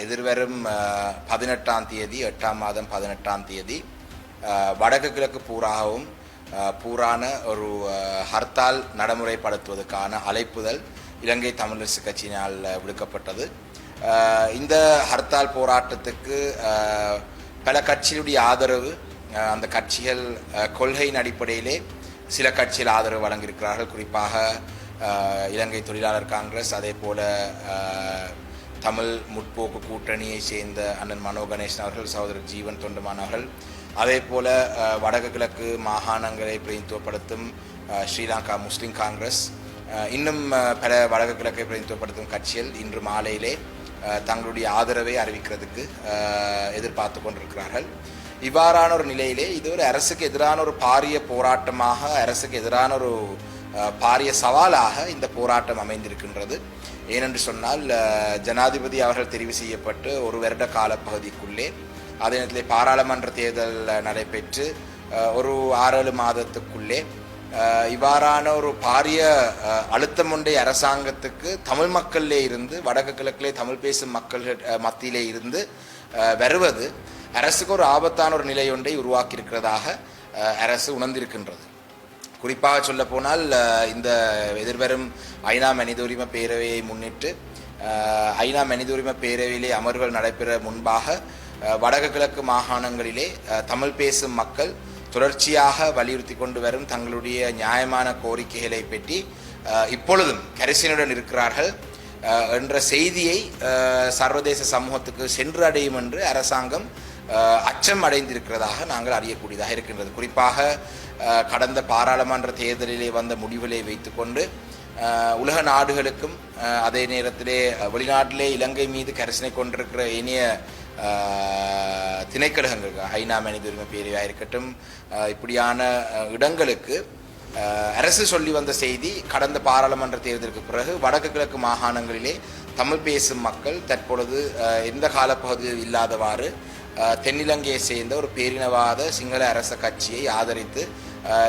எதிர்வரும் 18ஆம் தேதி 8ஆம் மாதம் 18ஆம் தேதி வடக்கு கிழக்கு பூராகவும் பூரான ஒரு ஹர்த்தால் நடைமுறைப்படுத்துவதற்கான அழைப்புதல் இலங்கை தமிழரசு கட்சியினால் விடுக்கப்பட்டது. இந்த ஹர்த்தால் போராட்டத்துக்கு பல கட்சிகளுடைய ஆதரவு, அந்த கட்சிகள் கொள்கையின் அடிப்படையிலே சில கட்சிகள் ஆதரவு வழங்கியிருக்கிறார்கள். குறிப்பாக இலங்கை தொழிலாளர் காங்கிரஸ், அதே போல தமிழ் முற்போக்கு கூட்டணியை சேர்ந்த அண்ணன் மனோ கணேசன் அவர்கள், சகோதரர் ஜீவன் தொண்டமான் அவர்கள், அதே போல வடக்கு கிழக்கு மாகாணங்களை பிரதிநிதித்துவப்படுத்தும் ஸ்ரீலங்கா முஸ்லிம் காங்கிரஸ், இன்னும் பல வடக்கு கிழக்கை பிரதிநிதித்துவப்படுத்தும் கட்சிகள் இன்று மாலையிலே தங்களுடைய ஆதரவை அறிவிக்கிறதுக்கு எதிர்பார்த்து கொண்டிருக்கிறார்கள். இவ்வாறான ஒரு நிலையிலே இது ஒரு அரசுக்கு எதிரான ஒரு பாரிய போராட்டமாக, அரசுக்கு எதிரான ஒரு பாரிய சவாலாக இந்த போராட்டம் அமைந்திருக்கின்றது. ஏனென்று சொன்னால், ஜனாதிபதி அவர்கள் தெரிவு செய்யப்பட்டு ஒரு வருட காலப்பகுதிக்குள்ளே, அதே நேரத்தில் பாராளுமன்ற தேர்தல் நடைபெற்று ஒரு 6-7 மாதத்துக்குள்ளே இவ்வாறான ஒரு பாரிய அழுத்தம் ஒன்றை அரசாங்கத்துக்கு தமிழ் மக்களிலே இருந்து, வடக்கு கிழக்கிலே தமிழ் பேசும் மக்கள் மத்தியிலே இருந்து வருவது அரசுக்கு ஒரு ஆபத்தான ஒரு நிலை ஒன்றை உருவாக்கியிருக்கிறதாக அரசு உணர்ந்திருக்கின்றது. குறிப்பாக சொல்ல போனால், இந்த எதிர்வரும் ஐநா மனித உரிமை பேரவையை முன்னிட்டு ஐநா மனித உரிமை பேரவையிலே அமர்வுகள் நடைபெற முன்பாக வடக்கு கிழக்கு மாகாணங்களிலே தமிழ் பேசும் மக்கள் தொடர்ச்சியாக வலியுறுத்தி கொண்டு வரும் தங்களுடைய நியாயமான கோரிக்கைகளை பற்றி இப்பொழுதும் கரிசனையுடன் இருக்கிறார்கள் என்ற செய்தியை சர்வதேச சமூகத்துக்கு சென்று அடையும் என்று அரசாங்கம் அச்சம் அடைந்திருக்கிறதாக நாங்கள் அறியக்கூடியதாக இருக்கின்றது. குறிப்பாக கடந்த பாராளுமன்ற தேர்தலிலே வந்த முடிவுகளை வைத்துக்கொண்டு உலக நாடுகளுக்கும், அதே நேரத்திலே வெளிநாட்டிலே இலங்கை மீது கரிசனை கொண்டிருக்கிற இனிய திணைக்கழகங்கள், ஐநா மனித உரிமை பேரவையாக இருக்கட்டும், இப்படியான இடங்களுக்கு அரசு சொல்லி வந்த செய்தி, கடந்த பாராளுமன்ற தேர்தலுக்கு பிறகு வடக்கு கிழக்கு மாகாணங்களிலே தமிழ் பேசும் மக்கள் தற்பொழுது எந்த காலப்பகுதியில் இல்லாதவாறு தென்னிலங்கையை சேர்ந்த ஒரு பேரினவாத சிங்கள அரச கட்சியை ஆதரித்து,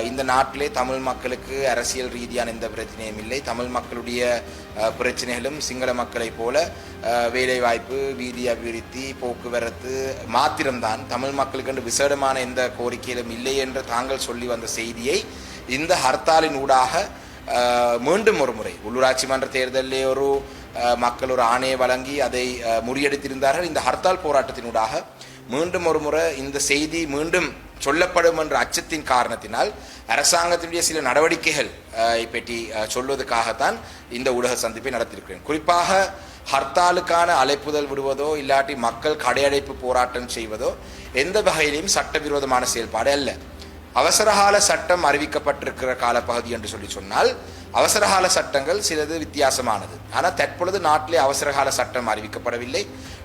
இந்த நாட்டிலே தமிழ் மக்களுக்கு அரசியல் ரீதியான எந்த பிரச்சனையும் இல்லை, தமிழ் மக்களுடைய பிரச்சனைகளும் சிங்கள மக்களைப் போல வேலைவாய்ப்பு, வீதி அபிவிருத்தி, போக்குவரத்து மாத்திரம்தான், தமிழ் மக்களுக்கு என்று விசேடமான எந்த கோரிக்கையிலும் இல்லை என்று தாங்கள் சொல்லி வந்த செய்தியை இந்த ஹர்த்தாலின் ஊடாக மீண்டும் ஒரு முறை, உள்ளூராட்சி மன்ற தேர்தலிலே ஒரு மக்கள் ஒரு ஆணையை வழங்கி அதை முறியடித்திருந்தார்கள். இந்த ஹர்த்தால் போராட்டத்தினூடாக மீண்டும் ஒரு முறை இந்த செய்தி மீண்டும் சொல்லப்படும் என்ற அச்சத்தின் காரணத்தினால் அரசாங்கத்தினுடைய சில நடவடிக்கைகள் பற்றி சொல்வதற்காகத்தான் இந்த ஊடக சந்திப்பை நடத்தியிருக்கிறேன். குறிப்பாக ஹர்த்தாலுக்கான அழைப்புதல் விடுவதோ இல்லாட்டி மக்கள் கடையடைப்பு போராட்டம் செய்வதோ எந்த வகையிலையும் சட்டவிரோதமான செயல்பாடு அல்ல. அவசரகால சட்டம் அறிவிக்கப்பட்டிருக்கிற காலப்பகுதி என்று சொன்னால், அவசரகால சட்டங்கள் சிலது வித்தியாசமானது. ஆனால் தற்பொழுது நாட்டிலே அவசரகால சட்டம் அறிவிக்கப்படவில்லை.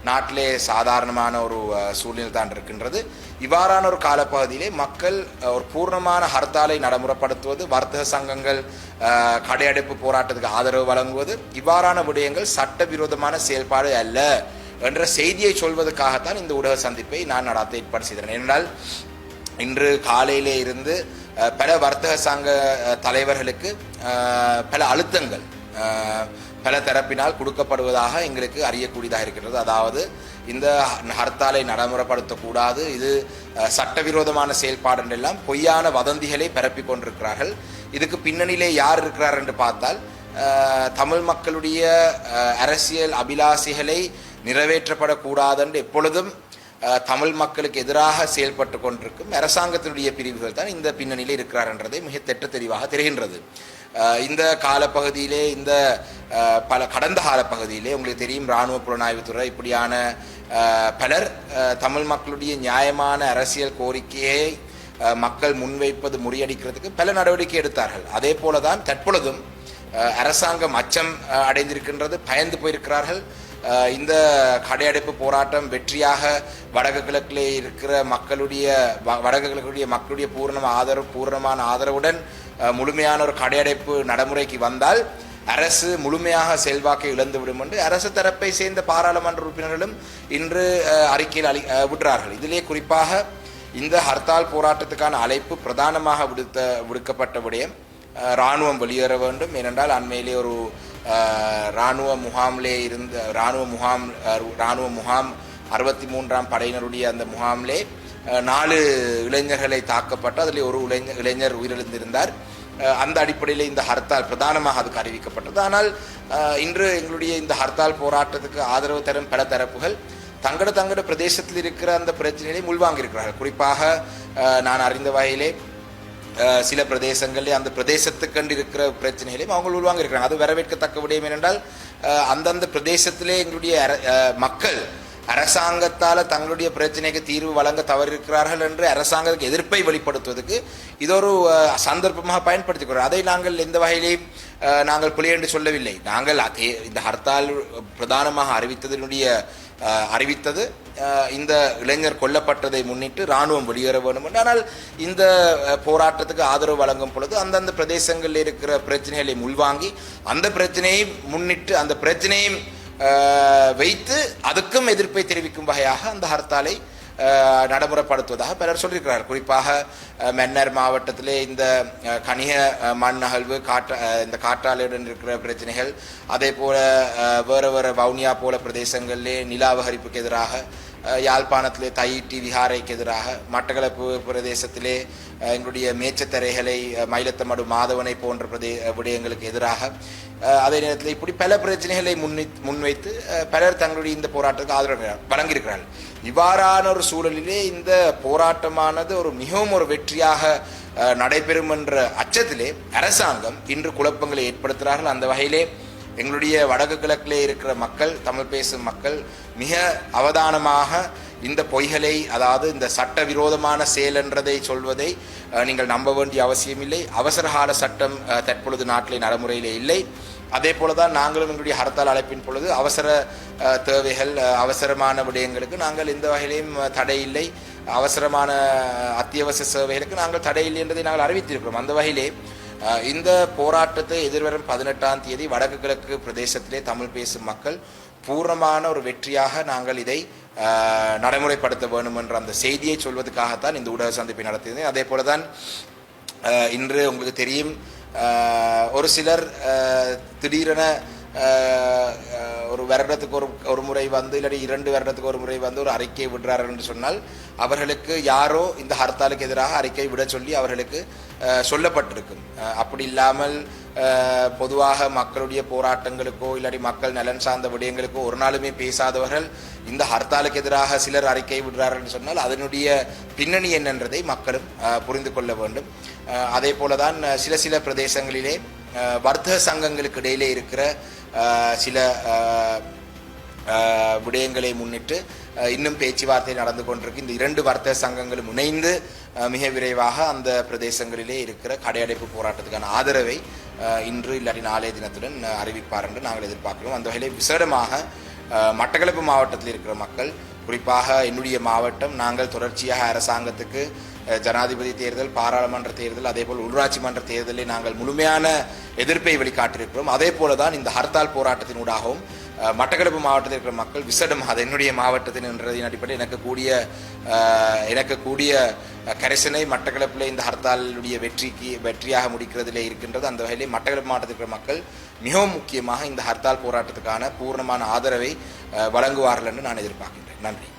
நாட்டிலே சாதாரணமான ஒரு சூழ்நிலை தான் இருக்கின்றது. இவ்வாறான ஒரு காலப்பகுதியிலே மக்கள் ஒரு பூர்ணமான ஹர்த்தாலை நடைமுறைப்படுத்துவது, வர்த்தக சங்கங்கள் கடையடைப்பு போராட்டத்துக்கு ஆதரவு வழங்குவது, இவ்வாறான விடயங்கள் சட்டவிரோதமான செயல்பாடு அல்ல என்ற செய்தியை சொல்வதற்காகத்தான் இந்த ஊடக சந்திப்பை நான் நடத்த ஏற்பாடு செய்தேன். ஏனென்றால் இன்று காலையிலே இருந்து பல வர்த்தக சங்க தலைவர்களுக்கு பல அழுத்தங்கள் பல தரப்பினால் கொடுக்கப்படுவதாக எங்களுக்கு அறியக்கூடியதாக இருக்கிறது. அதாவது, இந்த ஹர்த்தாலை நடைமுறைப்படுத்தக்கூடாது, இது சட்டவிரோதமான செயல்பாடு என்றெல்லாம் பொய்யான வதந்திகளை பரப்பி கொண்டிருக்கிறார்கள். இதுக்கு பின்னணியிலே யார் இருக்கிறார் என்று பார்த்தால், தமிழ் மக்களுடைய அரசியல் அபிலாஷைகளை நிறைவேற்றப்படக்கூடாது என்று எப்பொழுதும் தமிழ் மக்களுக்கு எதிராக செயல்பட்டு கொண்டிருக்கும் அரசாங்கத்தினுடைய பிரிவுகள் தான் இந்த பின்னணியில் இருக்கிறார் என்றதை மிக திட்ட தெளிவாக தெரிகின்றது. இந்த காலப்பகுதியிலே, இந்த கடந்த காலப்பகுதியிலே உங்களுக்கு தெரியும், இராணுவ புலனாய்வுத்துறை இப்படியான பலர் தமிழ் மக்களுடைய நியாயமான அரசியல் கோரிக்கையை மக்கள் முன்வைப்பது முறியடிக்கிறதுக்கு பல நடவடிக்கை எடுத்தார்கள். அதே போலதான் தற்பொழுதும் அரசாங்கம் அச்சம் அடைந்திருக்கின்றது, பயந்து போயிருக்கிறார்கள். இந்த கடையடைப்பு போராட்டம் வெற்றியாக வடக்கு கிழக்கிலே இருக்கிற வடக்கு கிழக்குடைய மக்களுடைய பூரணமான ஆதரவுடன் முழுமையான ஒரு கடையடைப்பு நடைமுறைக்கு வந்தால் அரசு முழுமையாக செல்வாக்கை இழந்துவிடும் என்று அரசு தரப்பை சேர்ந்த பாராளுமன்ற உறுப்பினர்களும் இன்று அறிக்கையில் விடுறார்கள். இதிலே குறிப்பாக இந்த ஹர்த்தால் போராட்டத்துக்கான அழைப்பு பிரதானமாக விடுக்கப்பட்ட விடயம், இராணுவம் வெளியேற வேண்டும். ஏனென்றால் அண்மையிலே ஒரு இராணுவ முகாமிலே இருந்த இராணுவ முகாம் 63ஆம் படையினருடைய அந்த முகாமிலே 4 இளைஞர்களை தாக்கப்பட்டு அதில் ஒரு இளைஞர் உயிரிழந்திருந்தார். அந்த அடிப்படையில் இந்த ஹர்த்தால் பிரதானமாக அதுக்கு அறிவிக்கப்பட்டது. ஆனால் இன்று எங்களுடைய இந்த ஹர்த்தால் போராட்டத்துக்கு ஆதரவு தரும் பல தரப்புகள் தங்கட பிரதேசத்தில் இருக்கிற அந்த பிரச்சனைகளை உள்வாங்கியிருக்கிறார்கள். குறிப்பாக நான் அறிந்த வகையிலே சில பிரதேசங்களில் அந்த பிரதேசத்துக்கண்டு இருக்கிற பிரச்சனைகளையும் அவங்க உள்வாங்கியிருக்கிறாங்க. அது வரவேற்கத்தக்க விடயம் ஏனென்றால் அந்தந்த பிரதேசத்திலே எங்களுடைய மக்கள் அரசாங்கத்தால் தங்களுடைய பிரச்சனைக்கு தீர்வு வழங்க தவறிருக்கிறார்கள் என்று அரசாங்கத்துக்கு எதிர்ப்பை வெளிப்படுத்துவதற்கு இது ஒரு சந்தர்ப்பமாக பயன்படுத்திக்கிறோம். அதை நாங்கள் எந்த வகையிலேயும் நாங்கள் பிழை என்று சொல்லவில்லை. நாங்கள் இந்த ஹர்த்தால் பிரதானமாக அறிவித்தது இந்த இளைஞர் கொல்லப்பட்டதை முன்னிட்டு இராணுவம் வெளியேற வேண்டும் என்று. ஆனால் இந்த போராட்டத்துக்கு ஆதரவு வழங்கும் பொழுது அந்தந்த பிரதேசங்களில் இருக்கிற பிரச்சனைகளை உள்வாங்கி அந்த பிரச்சனையை முன்னிட்டு அந்த பிரச்சனையும் வைத்து அதுக்கும் எதிர்ப்பை தெரிவிக்கும் வகையாக அந்த ஹர்த்தாலை நடைமுறைப்படுத்துவதாக பலர் சொல்லியிருக்கிறார். குறிப்பாக மன்னர் மாவட்டத்திலே இந்த கனிய மண் அகழ்வு இந்த காற்றாலையுடன் இருக்கிற பிரச்சனைகள், அதே போல வேறு வவுனியா போல பிரதேசங்களிலே நிலாபகரிப்புக்கு எதிராக, யாழ்ப்பாணத்திலே தையிட்டி விஹாரைக்கு எதிராக, மட்டக்களப்பு பிரதேசத்திலே எங்களுடைய மேச்சத்தரைகளை மயிலத்தமடு மாதவனை போன்ற விடயங்களுக்கு எதிராக, அதே நேரத்தில் இப்படி பல பிரச்சனைகளை முன்வைத்து பலர் தங்களுடைய இந்த போராட்டத்துக்கு ஆதரவு வழங்கியிருக்கிறார்கள். இவ்வாறான ஒரு சூழலிலே இந்த போராட்டமானது மிகவும் ஒரு வெற்றியாக நடைபெறும் என்ற அச்சத்திலே அரசாங்கம் இன்று குழப்பங்களை ஏற்படுத்துகிறார்கள். அந்த வகையிலே எங்களுடைய வடக்கு கிழக்கிலே இருக்கிற மக்கள், தமிழ் பேசும் மக்கள் மிக அவதானமாக இந்த பொய்களை, அதாவது இந்த சட்டவிரோதமான செயல் என்றதை சொல்வதை நீங்கள் நம்ப வேண்டிய அவசியமில்லை. அவசரகால சட்டம் தற்பொழுது நாட்டிலே நடைமுறையிலே இல்லை. அதே போலதான் நாங்களும் எங்களுடைய ஹர்த்தால் அழைப்பின் பொழுது அவசர தேவைகள், அவசரமான விடயங்களுக்கு நாங்கள் எந்த வகையிலையும் தடை இல்லை, அவசரமான அத்தியாவசிய சேவைகளுக்கு நாங்கள் தடை இல்லை என்பதை நாங்கள் அறிவித்திருக்கிறோம். அந்த வகையிலே இந்த போராட்டத்தை எதிர்வரும் 18ஆம் தேதி வடக்கு கிழக்கு பிரதேசத்திலே தமிழ் பேசும் மக்கள் பூர்ணமான ஒரு வெற்றியாக நாங்கள் இதை நடைமுறைப்படுத்த வேண்டும் என்ற அந்த செய்தியை சொல்வதற்காகத்தான் இந்த ஊடக சந்திப்பை நடத்தியது. அதே போலதான் இன்று உங்களுக்கு தெரியும், ஒரு சிலர் திடீரென ஒரு வருடத்துக்கு ஒரு முறை வந்து, இல்லாட்டி 2 வருடத்துக்கு ஒரு முறை வந்து ஒரு அறிக்கை விடுறார்கள் என்று சொன்னால் அவர்களுக்கு யாரோ இந்த ஹர்த்தாலுக்கு எதிராக அறிக்கை விட சொல்லி அவர்களுக்கு சொல்லப்பட்டிருக்கும். அப்படி இல்லாமல் பொதுவாக மக்களுடைய போராட்டங்களுக்கோ இல்லாட்டி மக்கள் நலன் சார்ந்த விடயங்களுக்கோ ஒரு நாளுமே பேசாதவர்கள் இந்த ஹர்த்தாலுக்கு எதிராக சிலர் அறிக்கை விடுறார்கள் என்று சொன்னால் அதனுடைய பின்னணி என்னன்றதை மக்களும் புரிந்து கொள்ள வேண்டும். அதே போலதான் சில பிரதேசங்களிலே வர்த்தக சங்கங்களுக்கு இடையிலே இருக்கிற சில விடயங்களை முன்னிட்டு இன்னும் பேச்சுவார்த்தை நடந்து கொண்டிருக்கு. இந்த 2 வர்த்தக சங்கங்களும் இணைந்து மிக விரைவாக அந்த பிரதேசங்களிலே இருக்கிற கடையடைப்பு போராட்டத்துக்கான ஆதரவை இன்று இல்லாட்டி நாளைய தினத்துடன் அறிவிப்பார் என்று நாங்கள் எதிர்பார்க்கிறோம். அந்த வகையிலே விசேடமாக மட்டக்களப்பு மாவட்டத்தில் இருக்கிற மக்கள், குறிப்பாக என்னுடைய மாவட்டம், நாங்கள் தொடர்ச்சியாக அரசாங்கத்துக்கு ஜனாதிபதி தேர்தல், பாராளுமன்ற தேர்தல், அதே போல் உள்ளாட்சி மன்ற தேர்தலில் நாங்கள் முழுமையான எதிர்ப்பை வெளிக்காட்டியிருக்கிறோம். அதே போலதான் இந்த ஹர்த்தால் போராட்டத்தினூடாகவும் மட்டக்களப்பு மாவட்டத்தில் இருக்கிற மக்கள் விசேடமாக என்னுடைய மாவட்டத்தின் என்றதின் அடிப்படையில் எனக்கு கூடிய கரிசனை மட்டக்களப்பில் இந்த ஹர்த்தாலுடைய வெற்றியாக முடிக்கிறதிலே இருக்கின்றது. அந்த வகையிலே மட்டக்களப்பு மாவட்டத்தில் இருக்கிற மக்கள் மிகவும் முக்கியமாக இந்த ஹர்த்தால் போராட்டத்துக்கான பூர்ணமான ஆதரவை வழங்குவார்கள் என்று நான் எதிர்பார்க்கின்றேன். நன்றி.